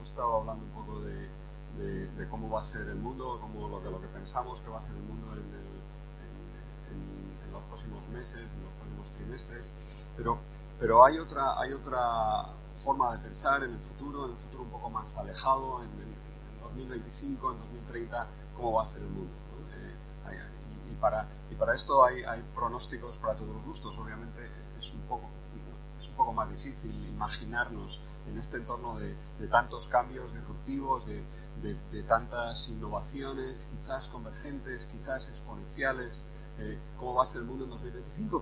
estado hablando un poco de cómo va a ser el mundo, lo que pensamos que va a ser el mundo en los próximos meses, en los próximos trimestres, pero hay otra forma de pensar en el futuro un poco más alejado, en 2025, en 2030, cómo va a ser el mundo, ¿no? Y para esto hay pronósticos para todos los gustos. Obviamente es un poco más difícil imaginarnos en este entorno de tantos cambios disruptivos, de tantas innovaciones, quizás convergentes, quizás exponenciales, cómo va a ser el mundo en 2025,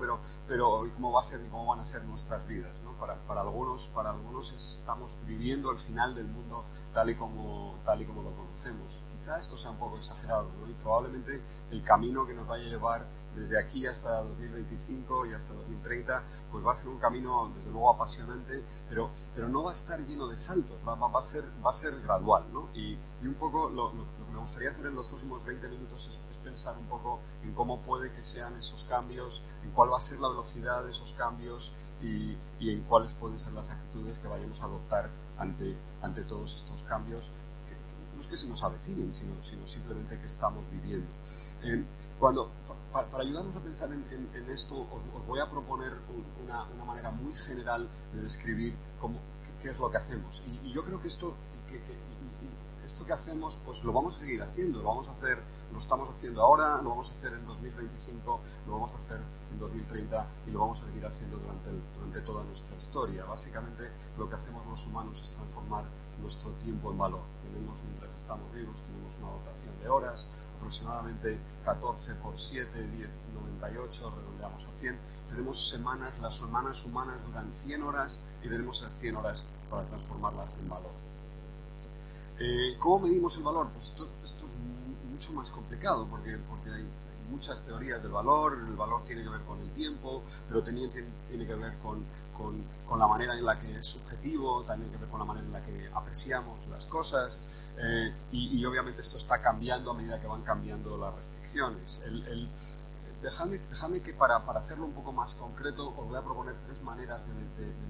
pero cómo van a ser nuestras vidas, ¿no? Para algunos estamos viviendo el final del mundo tal y como lo conocemos. Quizás esto sea un poco exagerado, ¿no? Y probablemente el camino que nos vaya a llevar desde aquí hasta 2025 y hasta 2030, pues va a ser un camino desde luego apasionante, pero no va a estar lleno de saltos, va a ser gradual, ¿no? Y un poco lo que me gustaría hacer en los próximos 20 minutos es pensar un poco en cómo puede que sean esos cambios, en cuál va a ser la velocidad de esos cambios y en cuáles pueden ser las actitudes que vayamos a adoptar ante todos estos cambios, que no es que se nos avecinen, sino simplemente que estamos viviendo. Para ayudarnos a pensar en esto, os voy a proponer una manera muy general de describir qué es lo que hacemos. Y yo creo que esto que hacemos, pues lo vamos a seguir haciendo. Lo estamos haciendo ahora, lo vamos a hacer en 2025, lo vamos a hacer en 2030 y lo vamos a seguir haciendo durante toda nuestra historia. Básicamente, lo que hacemos los humanos es transformar nuestro tiempo en valor. Mientras estamos vivos, tenemos una dotación de horas, aproximadamente 14 por 7, 10, 98, redondeamos a 100. Tenemos semanas, las semanas humanas duran 100 horas y tenemos esas 100 horas para transformarlas en valor. ¿Cómo medimos el valor? Pues esto es mucho más complicado porque hay muchas teorías del valor. El valor tiene que ver con el tiempo, pero también tiene que ver con la manera en la que es subjetivo, también tiene que ver con la manera en la que apreciamos las cosas, y obviamente esto está cambiando a medida que van cambiando las restricciones. Dejadme que para hacerlo un poco más concreto os voy a proponer 3 maneras de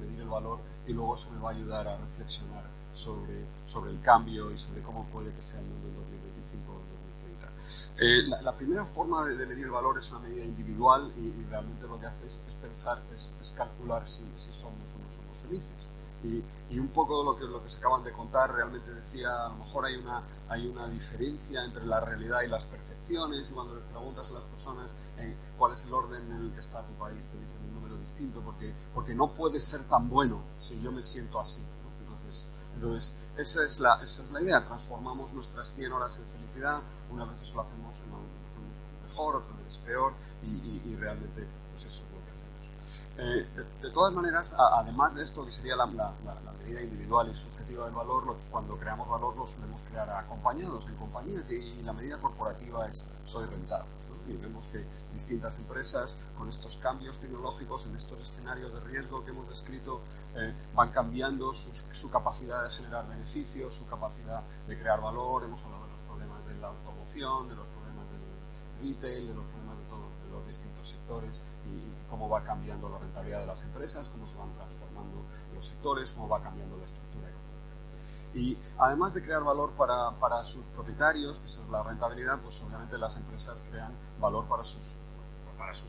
medir el valor y luego eso me va a ayudar a reflexionar sobre el cambio y sobre cómo puede que sea el mundo en 2025 o 2030. La primera forma de medir el valor es una medida individual y realmente lo que hace es pensar, es calcular si somos o no somos felices. Y un poco lo que se acaban de contar realmente decía, a lo mejor hay una diferencia entre la realidad y las percepciones, y cuando les preguntas a las personas cuál es el orden en el que está tu país, te dicen un número distinto, porque no puede ser tan bueno si yo me siento así, ¿no? Entonces esa es la idea. Transformamos nuestras 100 horas en felicidad. Unas veces lo hacemos mejor, otras veces peor, y realmente pues eso es lo que hacemos. De todas maneras, además de esto, que sería la medida individual y subjetiva del valor, cuando creamos valor lo solemos crear acompañados en compañías, y la medida corporativa es soy rentable, ¿no? Y vemos que distintas empresas con estos cambios tecnológicos, en estos escenarios de riesgo que hemos descrito, van cambiando su capacidad de generar beneficios, su capacidad de crear valor. Hemos hablado de los problemas de la automoción, de los problemas del retail, de los problemas de los distintos sectores, y cómo va cambiando la rentabilidad de las empresas, cómo se van transformando los sectores, cómo va cambiando la estructura económica. Y además de crear valor para sus propietarios, que esa es la rentabilidad, pues obviamente las empresas crean valor para sus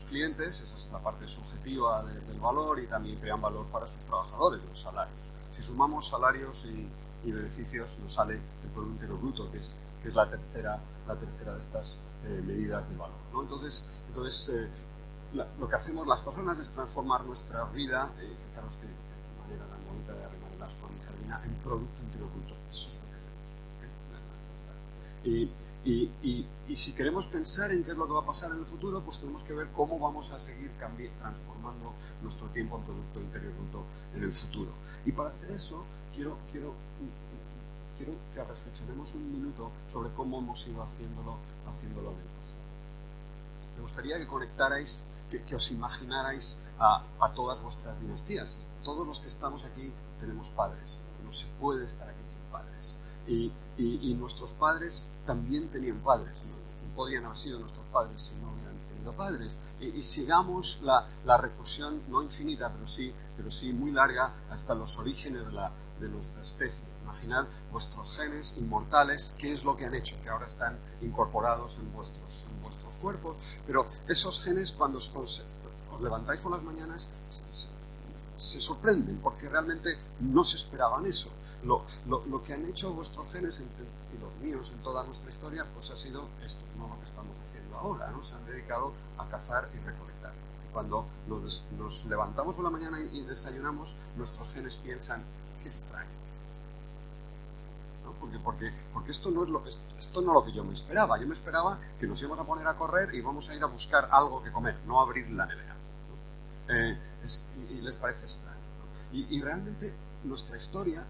clientes, esa es la parte subjetiva del valor, y también crean valor para sus trabajadores, los salarios. Si sumamos salarios y beneficios, nos sale el Producto Interior Bruto, que es la tercera de estas medidas de valor, ¿no? Entonces lo que hacemos las personas es transformar nuestra vida, fijaros que manera tan bonita de arrimar el asco a mi sardina, en Producto Interior Bruto. Eso es lo que hacemos. Y si queremos pensar en qué es lo que va a pasar en el futuro, pues tenemos que ver cómo vamos a seguir transformando nuestro tiempo en Producto Interior Bruto en el futuro. Y para hacer eso, quiero que reflexionemos un minuto sobre cómo hemos ido haciéndolo en el pasado. Me gustaría que conectarais, que os imaginarais a todas vuestras dinastías. Todos los que estamos aquí tenemos padres. No se puede estar aquí sin padres. Y nuestros padres también tenían padres. No podían haber sido nuestros padres si no hubieran tenido padres. Y sigamos la recursión, no infinita, pero sí muy larga, hasta los orígenes de nuestra especie. imaginar vuestros genes inmortales, qué es lo que han hecho, que ahora están incorporados en vuestros cuerpos. Pero esos genes, cuando os levantáis por las mañanas, se sorprenden, porque realmente no se esperaban eso. Lo que han hecho vuestros genes y los míos en toda nuestra historia, pues ha sido esto, no lo que estamos haciendo ahora, ¿no? Se han dedicado a cazar y recolectar. Cuando nos levantamos por la mañana y desayunamos, nuestros genes piensan, qué extraño, ¿no? Porque esto no es lo que yo me esperaba. Yo me esperaba que nos íbamos a poner a correr y íbamos a ir a buscar algo que comer, no abrir la nevera, ¿no? Y les parece extraño, ¿no? Y realmente nuestra historia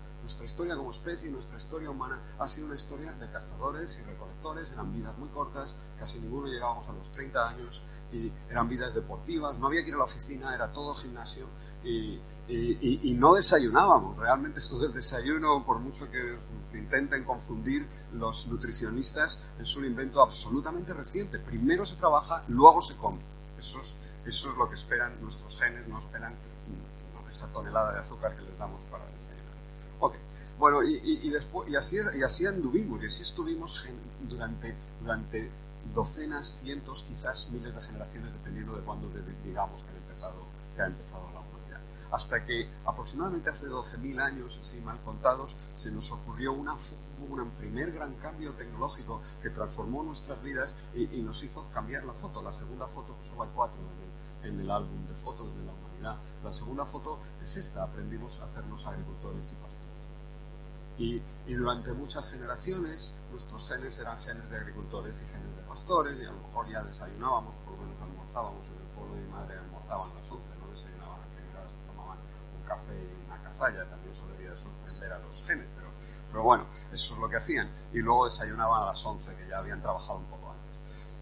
como especie, nuestra historia humana, ha sido una historia de cazadores y recolectores. Eran vidas muy cortas, casi ninguno llegábamos a los 30 años, y eran vidas deportivas, no había que ir a la oficina, era todo gimnasio, y no desayunábamos. Realmente esto del desayuno, por mucho que intenten confundir los nutricionistas, es un invento absolutamente reciente. Primero se trabaja, luego se come. Eso es lo que esperan nuestros genes, no esperan esa tonelada de azúcar que les damos para desayunar. Ok, bueno, y así anduvimos, y así estuvimos durante docenas, cientos, quizás miles de generaciones, dependiendo de cuándo digamos que ha empezado la humanidad. Hasta que aproximadamente hace 12.000 años, así mal contados, se nos ocurrió un primer gran cambio tecnológico que transformó nuestras vidas y nos hizo cambiar la foto. La segunda foto, solo hay 4 en el álbum de fotos de la humanidad. La segunda foto es esta: aprendimos a hacernos agricultores y pastores. Y durante muchas generaciones nuestros genes eran genes de agricultores y genes de pastores, y a lo mejor ya desayunábamos, por lo menos almorzábamos. En el pueblo de mi madre almorzaban a las 11, no desayunaban a primera hora, se tomaban un café y una cazalla. También eso debía sorprender a los genes, pero bueno, eso es lo que hacían. Y luego desayunaban a las 11, que ya habían trabajado un poco antes.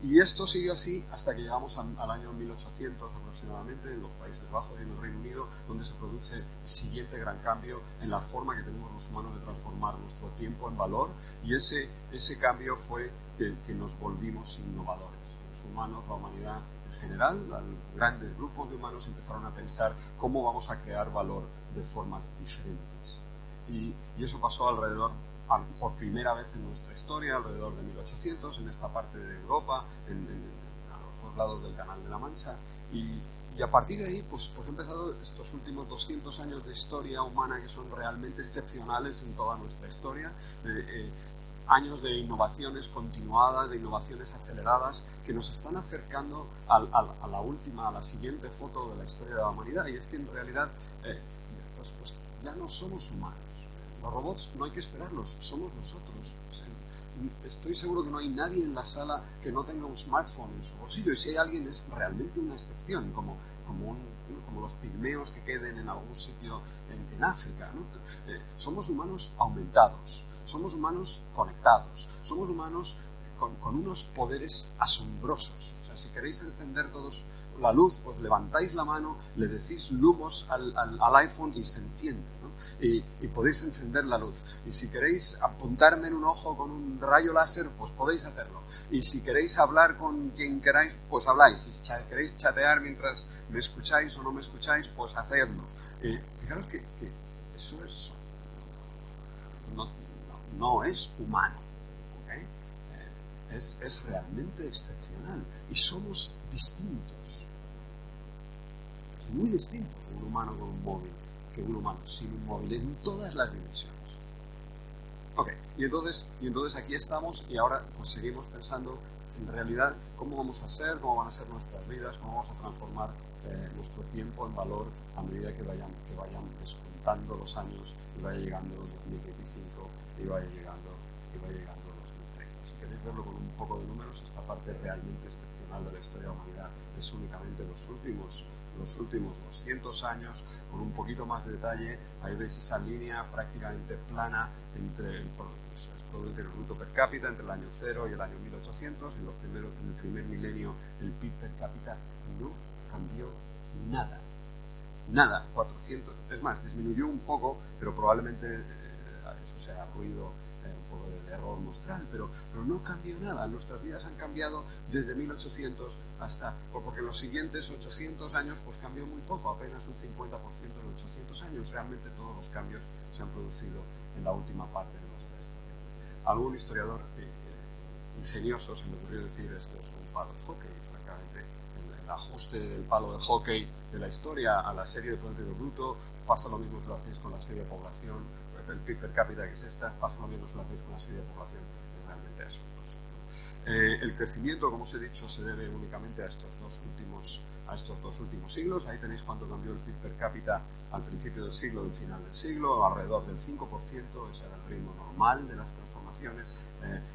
Y esto siguió así hasta que llegamos al año 1800 aproximadamente, en los Países Bajos y en el Reino Unido, donde se produce el siguiente gran cambio en la forma que tenemos los humanos de transformar nuestro tiempo en valor. Y ese cambio fue que nos volvimos innovadores. Los humanos, la humanidad en general, grandes grupos de humanos empezaron a pensar cómo vamos a crear valor de formas diferentes. Y eso pasó por primera vez en nuestra historia, alrededor de 1800, en esta parte de Europa, a los 2 lados del Canal de la Mancha, y a partir de ahí pues han empezado estos últimos 200 años de historia humana que son realmente excepcionales en toda nuestra historia. Años de innovaciones continuadas, de innovaciones aceleradas, que nos están acercando a la siguiente foto de la historia de la humanidad. Y es que en realidad pues ya no somos humanos. Los robots no hay que esperarlos, somos nosotros. Estoy seguro que no hay nadie en la sala que no tenga un smartphone en su bolsillo, y si hay alguien es realmente una excepción, como los pigmeos que queden en algún sitio en África, ¿no? Somos humanos aumentados, somos humanos conectados, somos humanos con unos poderes asombrosos. O sea, si queréis encender todos la luz, pues levantáis la mano, le decís lumos al iPhone y se enciende, ¿no? Y podéis encender la luz. Y si queréis apuntarme en un ojo con un rayo láser, pues podéis hacerlo. Y si queréis hablar con quien queráis, pues habláis. Si queréis chatear mientras me escucháis o no me escucháis, pues hacedlo. Fijaros que eso no es humano, ¿okay? Es realmente excepcional. Y somos distintos. Es muy distinto un humano con un móvil que un humano sin un móvil en todas las dimensiones. Ok, y entonces aquí estamos, y ahora pues seguimos pensando en realidad cómo vamos a ser, cómo van a ser nuestras vidas, cómo vamos a transformar nuestro tiempo en valor a medida que vayan descontando los años y vaya llegando 2025 y vaya llegando 2030. Si queréis verlo con un poco de números, esta parte realmente excepcional de la historia de la humanidad es únicamente los últimos 200 años, con un poquito más de detalle. Ahí veis esa línea prácticamente plana entre el Producto Interior Bruto per cápita entre el año 0 y el año 1800. En el primer milenio el PIB per cápita no cambió nada, 400, es más, disminuyó un poco, pero probablemente eso sea ruido, un poco de error muestral, pero no cambió nada. Nuestras vidas han cambiado desde 1800 porque en los siguientes 800 años pues cambió muy poco, apenas un 50% en 800 años. Realmente todos los cambios se han producido en la última parte de nuestra historia. Algún historiador ingenioso se me ocurrió decir esto es un palo de hockey, francamente el ajuste del palo de hockey de la historia a la serie de Producto Bruto pasa lo mismo que lo hacéis con la serie de población, el PIB per cápita que es esta, pasa lo mismo que lo hacéis con la serie de población, es realmente asombroso. El crecimiento, como os he dicho, se debe únicamente a estos dos últimos siglos. Ahí tenéis cuánto cambió el PIB per cápita al principio del siglo y al final del siglo, alrededor del 5%, ese era el ritmo normal de las transformaciones.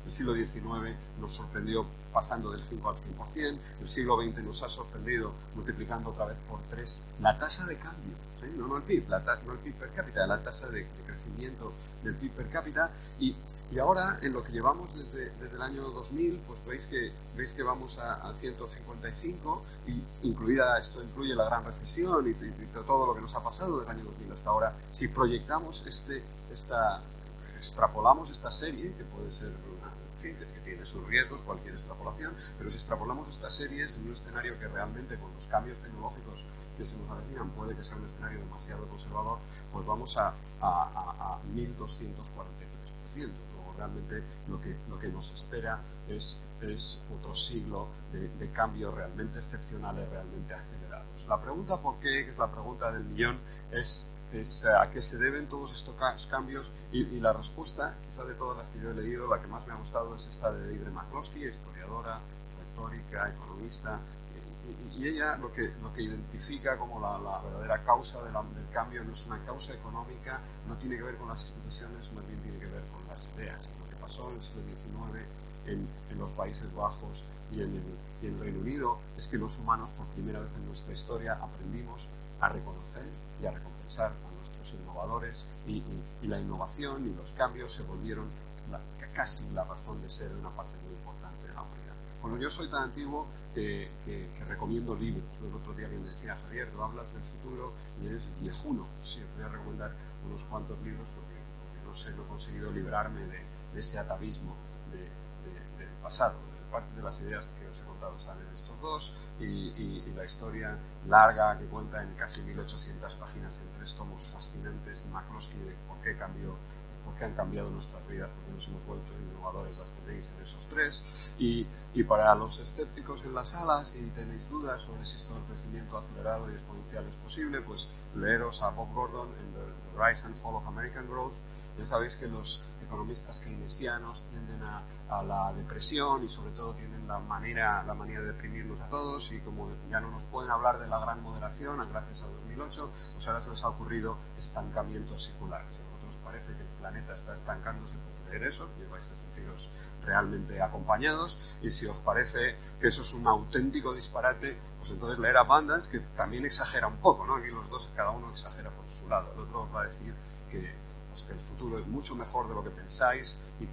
El siglo XIX nos sorprendió pasando del 5 al 100%, el siglo XX nos ha sorprendido multiplicando otra vez por 3 la tasa de cambio, ¿sí? no el PIB, no el PIB per cápita, la tasa de crecimiento del PIB per cápita, y ahora, en lo que llevamos desde el año 2000, pues veis que vamos a 155, y esto incluye la gran recesión y todo lo que nos ha pasado del año 2000 hasta ahora. Si proyectamos extrapolamos esta serie, que puede ser, en fin, que tiene sus riesgos, cualquier extrapolación, pero si extrapolamos estas series en un escenario que realmente con los cambios tecnológicos que se nos avecinan puede que sea un escenario demasiado conservador, pues vamos a 1243%. Realmente lo que nos espera es otro siglo de cambios realmente excepcionales, realmente acelerados. La pregunta ¿por qué?, que es la pregunta del millón, es a qué se deben todos estos cambios, y la respuesta, quizá de todas las que yo he leído, la que más me ha gustado es esta de Deirdre McCloskey, historiadora, retórica, economista, y ella lo que identifica como la verdadera causa del cambio no es una causa económica, no tiene que ver con las instituciones, más bien tiene que ver con las ideas. Lo que pasó en el siglo XIX en los Países Bajos y en el Reino Unido es que los humanos, por primera vez en nuestra historia, aprendimos a reconocer y a recompensar a nuestros innovadores, y la innovación y los cambios se volvieron casi la razón de ser de una parte muy importante de la humanidad. Bueno, yo soy tan antiguo que recomiendo libros. El otro día alguien me decía, Javier, tú hablas del futuro y eres viejuno. Sí, os voy a recomendar unos cuantos libros porque no sé, no he conseguido librarme de ese atavismo del pasado. Parte de las ideas que os he contado están en estos dos, y la historia larga que cuenta en casi 1800 páginas en 3 tomos fascinantes de McCloskey de por qué han cambiado nuestras vidas, por qué nos hemos vuelto innovadores, las tenéis en esos 3, y para los escépticos en las salas, si tenéis dudas sobre si esto del crecimiento acelerado y exponencial es posible, pues leeros a Bob Gordon en The Rise and Fall of American Growth. Ya sabéis que los economistas keynesianos tienden a la depresión, y sobre todo tienen la manía de deprimirnos a todos, y como ya no nos pueden hablar de la gran moderación gracias a 2008, pues ahora se les ha ocurrido estancamiento secular. Si a vosotros parece que el planeta está estancándose, por leer eso y vais a sentiros realmente acompañados, y si os parece que eso es un auténtico disparate, pues entonces leer a Bandas, que también exagera un poco, ¿no? Aquí los dos, cada uno exagera por su lado. El otro os va a decir que el futuro es mucho mejor de lo que pensáis, y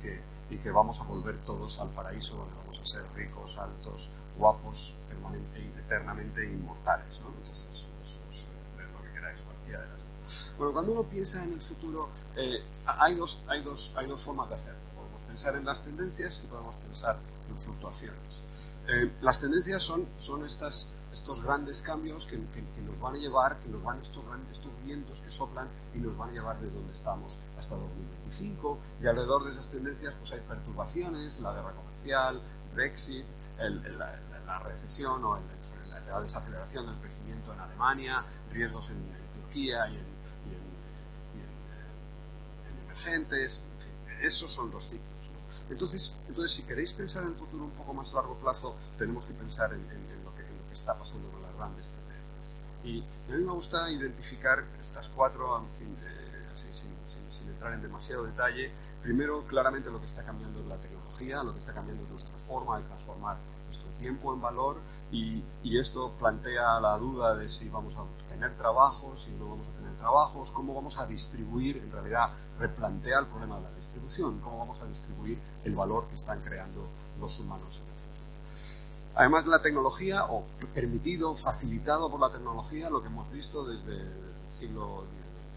que vamos a volver todos al paraíso, donde vamos a ser ricos, altos, guapos, eternamente inmortales, ¿no? Entonces, eso es lo que queráis, cualquiera de las dos. Bueno, cuando uno piensa en el futuro, hay dos formas de hacerlo. Podemos pensar en las tendencias y podemos pensar en fluctuaciones. Las tendencias son estos grandes cambios que nos van a llevar, estos vientos que soplan y nos van a llevar de donde estamos hasta 2025, y alrededor de esas tendencias pues hay perturbaciones, la guerra comercial, Brexit, la recesión o la desaceleración del crecimiento en Alemania, riesgos en Turquía y en emergentes, en fin, esos son los ciclos. Entonces, si queréis pensar en el futuro un poco más a largo plazo, tenemos que pensar en lo que está pasando con las grandes tendencias. Y a mí me gusta identificar estas 4, en fin, así, sin entrar en demasiado detalle. Primero, claramente lo que está cambiando es la tecnología, lo que está cambiando es nuestra forma de transformar nuestro tiempo en valor, y esto plantea la duda de si vamos a tener trabajos, si no vamos a tener trabajos, cómo vamos a distribuir, en realidad replantea el problema de la distribución, cómo vamos a distribuir el valor que están creando los humanos en el futuro. Además de la tecnología, o permitido, facilitado por la tecnología, lo que hemos visto desde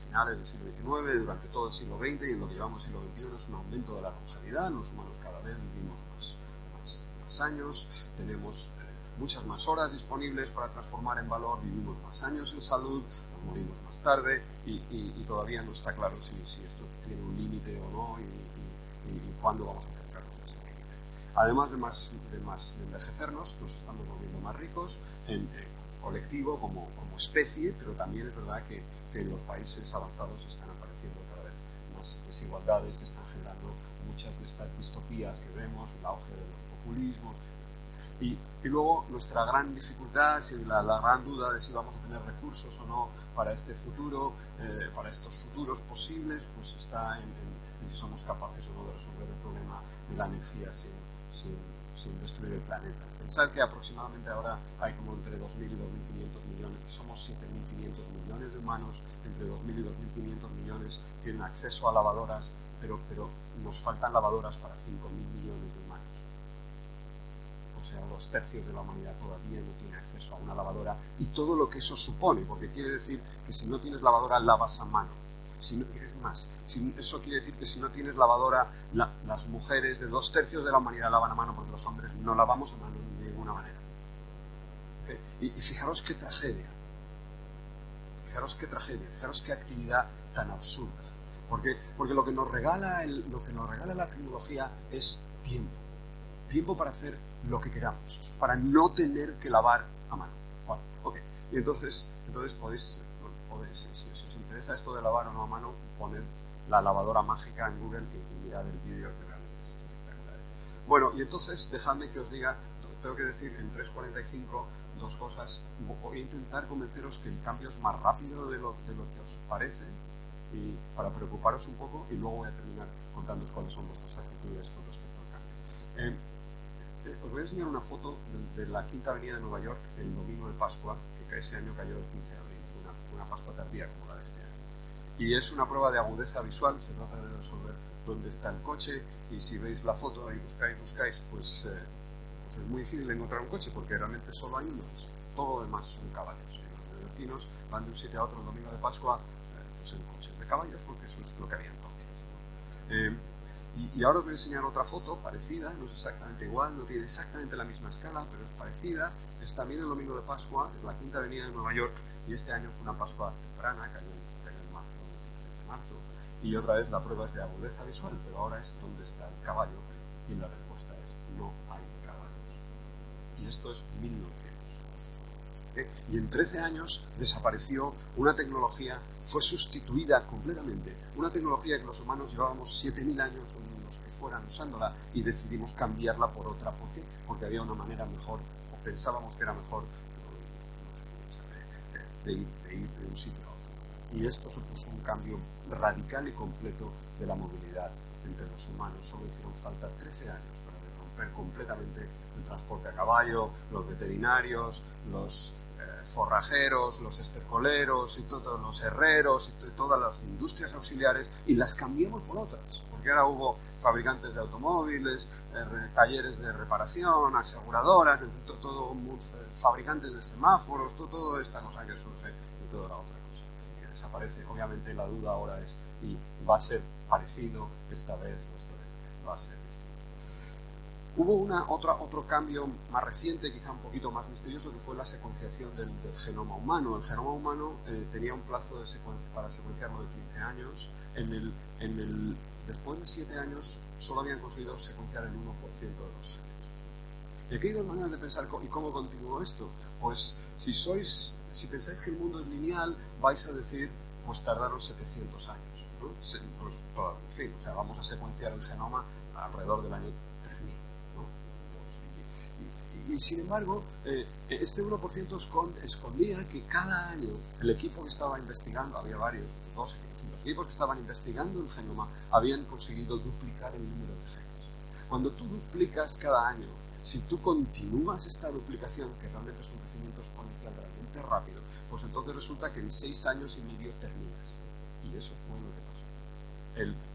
finales del siglo XIX, durante todo el siglo XX y en lo que llevamos siglo XXI, es un aumento de la longevidad. Los humanos cada vez vivimos más años, tenemos muchas más horas disponibles para transformar en valor, vivimos más años en salud, la morimos más tarde y todavía no está claro si esto tiene un límite o no y cuándo vamos a acercarnos a ese límite. Además de envejecernos, nos estamos volviendo más ricos en colectivo como especie, pero también es verdad que en los países avanzados están apareciendo cada vez más desigualdades que están generando muchas de estas distopías que vemos, el auge de los populismos. Y luego nuestra gran dificultad, la gran duda de si vamos a tener recursos o no para este futuro, para estos futuros posibles, pues está en si somos capaces o no de resolver el problema de la energía sin destruir el planeta. Pensar que aproximadamente ahora hay como entre 2.000 y 2.500 millones, somos 7.500 millones de humanos, entre 2.000 y 2.500 millones tienen acceso a lavadoras, pero nos faltan lavadoras para 5.000 millones de humanos. O sea, 2/3 de la humanidad todavía no tiene acceso a una lavadora y todo lo que eso supone, porque quiere decir que si no tienes lavadora, lavas a mano. Eso quiere decir que si no tienes lavadora, las mujeres de 2/3 de la humanidad lavan a mano porque los hombres no lavamos a mano de ninguna manera. ¿Okay? Y fijaros qué tragedia. Fijaros qué actividad tan absurda. Porque lo que nos regala la tecnología es tiempo. Tiempo para hacer lo que queramos, para no tener que lavar a mano. Bueno, okay. Y entonces podéis, si os interesa esto de lavar o no a mano, poned la lavadora mágica en Google y mirad el vídeo que realmente es espectacular. Bueno, y entonces dejadme que os diga, tengo que decir en 3:45 dos cosas. Voy a intentar convenceros que el cambio es más rápido de lo que os parece y para preocuparos un poco, y luego voy a terminar contándoos cuáles son vuestras actitudes con respecto al cambio. Os voy a enseñar una foto de la Quinta Avenida de Nueva York el domingo de Pascua, que ese año cayó el 15 de abril, una Pascua tardía como la de este año. Y es una prueba de agudeza visual, se trata de resolver dónde está el coche, y si veis la foto y buscáis, pues es muy difícil encontrar un coche, porque realmente solo hay uno, todo lo demás son caballos. Los neoyorquinos van de un sitio a otro el domingo de Pascua pues en coches de caballos, porque eso es lo que había entonces. Y ahora os voy a enseñar otra foto parecida, no es exactamente igual, no tiene exactamente la misma escala, pero es parecida. Es también el domingo de Pascua, es la Quinta Avenida de Nueva York, y este año fue una Pascua temprana, cayó en marzo, de marzo, y otra vez la prueba es de agudeza visual, pero ahora es dónde está el caballo, y la respuesta es no hay caballos. Y esto es 1900. Y en 13 años desapareció una tecnología, fue sustituida completamente, una tecnología que los humanos llevábamos 7.000 años o los que fueran usándola y decidimos cambiarla por otra. ¿Por qué? Porque había una manera mejor, o pensábamos que era mejor, de ir de un sitio a otro. Y esto supuso un cambio radical y completo de la movilidad entre los humanos. Solo hicieron falta 13 años para romper completamente el transporte a caballo, los veterinarios, los forrajeros, los estercoleros y todos los herreros y todas las industrias auxiliares, y las cambiamos por otras, porque ahora hubo fabricantes de automóviles, talleres de reparación, aseguradoras, fabricantes de semáforos, toda esta cosa que surge y toda la otra cosa que desaparece. Obviamente la duda ahora es, y va a ser parecido esta vez o esta vez va a ser distinto. Hubo otro cambio más reciente, quizá un poquito más misterioso, que fue la secuenciación del genoma humano. El genoma humano tenía un plazo para secuenciarlo de 15 años. Después de 7 años solo habían conseguido secuenciar el 1% de los genes. Y aquí hay dos maneras de pensar ¿y cómo continuó esto? Pues si pensáis que el mundo es lineal, vais a decir, pues tardaron 700 años, ¿no? Pues, en fin, o sea, vamos a secuenciar el genoma alrededor del año 3000. Y sin embargo, este 1% escondía que cada año el equipo que estaba investigando, había varios, dos equipos que estaban investigando el genoma, habían conseguido duplicar el número de genes. Cuando tú duplicas cada año, si tú continúas esta duplicación, que realmente es un crecimiento exponencial realmente rápido, pues entonces resulta que en 6 años y medio terminas. Y eso fue lo que pasó.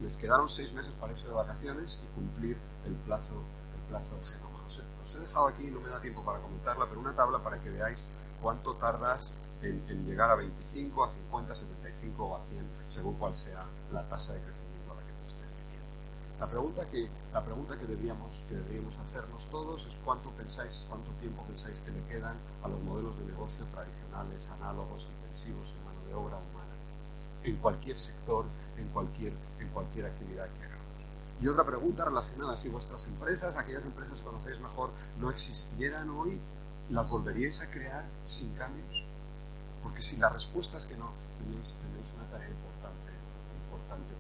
Les quedaron 6 meses para irse de vacaciones y cumplir el plazo del genoma. Os he dejado aquí, no me da tiempo para comentarla, pero una tabla para que veáis cuánto tardas en llegar a 25, a 50, 75 o a 100, según cuál sea la tasa de crecimiento a la que tú estés viviendo. La pregunta que deberíamos hacernos todos es cuánto tiempo pensáis que le quedan a los modelos de negocio tradicionales, análogos, intensivos en mano de de obra humana, en cualquier sector, en cualquier actividad que hagamos. Y otra pregunta relacionada, si vuestras empresas, aquellas empresas que conocéis mejor, no existieran hoy, ¿las volveríais a crear sin cambios? Porque si la respuesta es que no, tenéis una tarea importante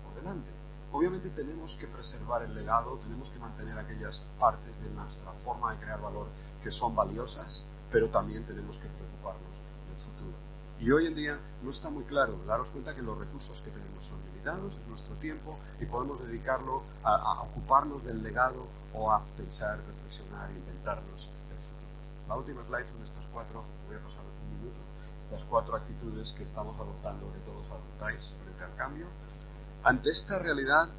por delante. Obviamente tenemos que preservar el legado, tenemos que mantener aquellas partes de nuestra forma de crear valor que son valiosas, pero también tenemos que preocuparnos del futuro. Y hoy en día no está muy claro, daros cuenta que los recursos que tenemos son limitados, es nuestro tiempo, y podemos dedicarlo a ocuparnos del legado o a pensar, reflexionar, inventarnos el futuro. La última slide son estas cuatro, voy a pasar un minuto, estas cuatro actitudes que estamos adoptando, que todos adoptáis frente al cambio. Ante esta realidad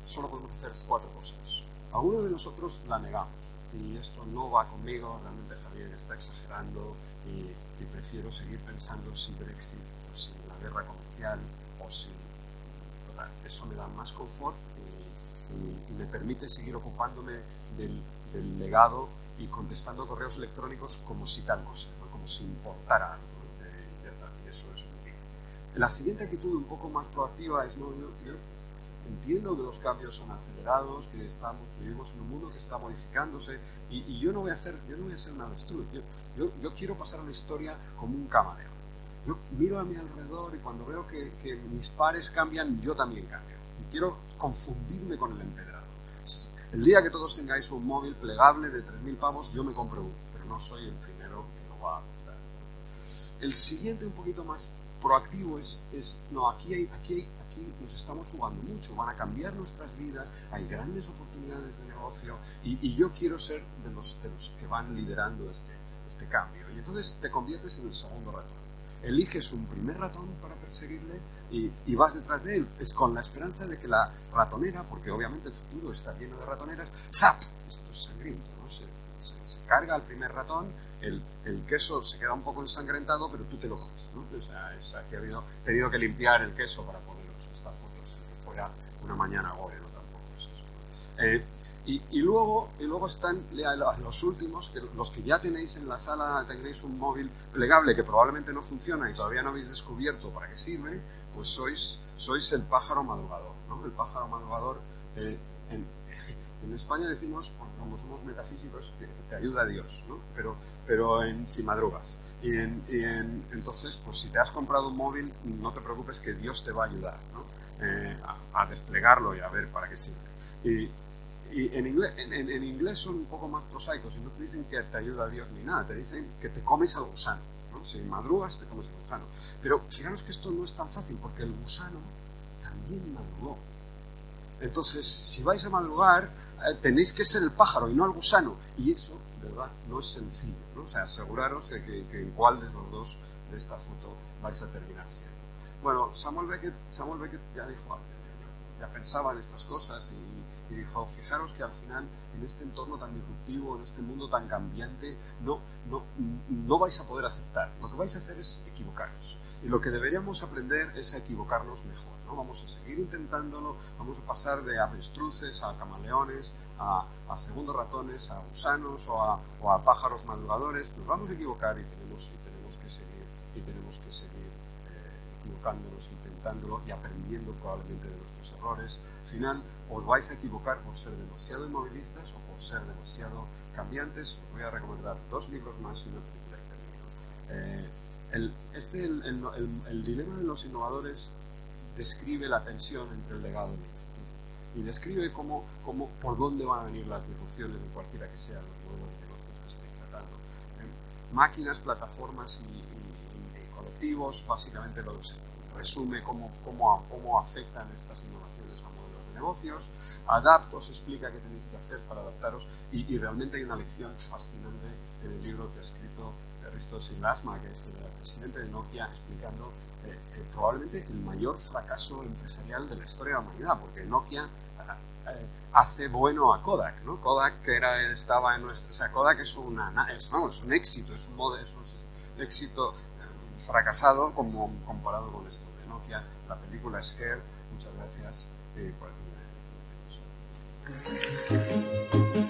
solo podemos hacer cuatro cosas. Algunos de nosotros la negamos, y esto no va conmigo, realmente Javier está exagerando, y prefiero seguir pensando si Brexit o si la guerra comercial o si... Total, eso me da más confort y me permite seguir ocupándome del legado y contestando correos electrónicos como si tal cosa, ¿no? Como si importara algo, ¿no? Ya está, y eso es un día. La siguiente actitud un poco más proactiva es, no, yo entiendo que los cambios son acelerados, que vivimos en un mundo que está modificándose, y yo no voy a ser un avestruz. Yo quiero pasar a la historia como un camaleón. Yo miro a mi alrededor y cuando veo que mis pares cambian, yo también cambio. Y quiero confundirme con el empedrado. El día que todos tengáis un móvil plegable de 3.000 pavos, yo me compro uno, pero no soy el primero que lo va a comprar. El siguiente, un poquito más proactivo, no, aquí nos estamos jugando mucho, van a cambiar nuestras vidas, hay grandes oportunidades de negocio, y yo quiero ser de los que van liderando este cambio. Y entonces te conviertes en el segundo ratón. Eliges un primer ratón para perseguirle y vas detrás de él. Es con la esperanza de que la ratonera, porque obviamente el futuro está lleno de ratoneras, ¡zap! Esto es sangriento, ¿no? Se carga al primer ratón, el queso se queda un poco ensangrentado, pero tú te lo comes, ¿no? O sea, aquí he tenido que limpiar el queso para poneros estas fotos, que fuera una mañana gore, no tampoco es eso. Y luego están los últimos, los que ya tenéis en la sala, tenéis un móvil plegable que probablemente no funciona y todavía no habéis descubierto para qué sirve, pues sois el pájaro madrugador, ¿no? El pájaro madrugador, en España decimos, como somos metafísicos, que te ayuda Dios, ¿no? Pero si madrugas. Entonces, pues si te has comprado un móvil, no te preocupes que Dios te va a ayudar, ¿no? A desplegarlo y a ver para qué sirve. Y en inglés son un poco más prosaicos y no te dicen que te ayuda a Dios ni nada, te dicen que te comes al gusano, ¿no? Si madrugas, te comes al gusano. Pero fijaros que esto no es tan fácil porque el gusano también madrugó. Entonces, si vais a madrugar, tenéis que ser el pájaro y no el gusano. Y eso, de verdad, no es sencillo, ¿no? O sea, aseguraros de que en cuál de los dos de esta foto vais a terminar siendo. Bueno, Samuel Beckett ya dijo, ya pensaba en estas cosas y dijo, fijaros que al final, en este entorno tan disruptivo, en este mundo tan cambiante, no vais a poder aceptar. Lo que vais a hacer es equivocaros. Y lo que deberíamos aprender es a equivocarnos mejor, ¿no? Vamos a seguir intentándolo, vamos a pasar de avestruces a camaleones, a segundos ratones, a gusanos o a pájaros madrugadores. Nos vamos a equivocar y tenemos que seguir equivocándonos, intentándolo y aprendiendo probablemente de nuestros errores. Al final, os vais a equivocar por ser demasiado inmovilistas o por ser demasiado cambiantes. Os voy a recomendar 2 libros más y una película que termino. El dilema de los innovadores describe la tensión entre el legado y el futuro. Y describe por dónde van a venir las disrupciones de cualquiera que sean los modelos de negocios que estéis tratando. Máquinas, plataformas y colectivos, básicamente los resume cómo afectan estas innovaciones a modelos de negocios. Adapt os explica qué tenéis que hacer para adaptaros y realmente hay una lección fascinante en el libro que ha escrito Risto Siglasma, que es el presidente de Nokia, explicando probablemente el mayor fracaso empresarial de la historia de la humanidad, porque Nokia hace bueno a Kodak, ¿no? Kodak estaba en nuestra... O sea, Kodak es un éxito, es un éxito fracasado comparado con esto de Nokia. La película Scare, muchas gracias por el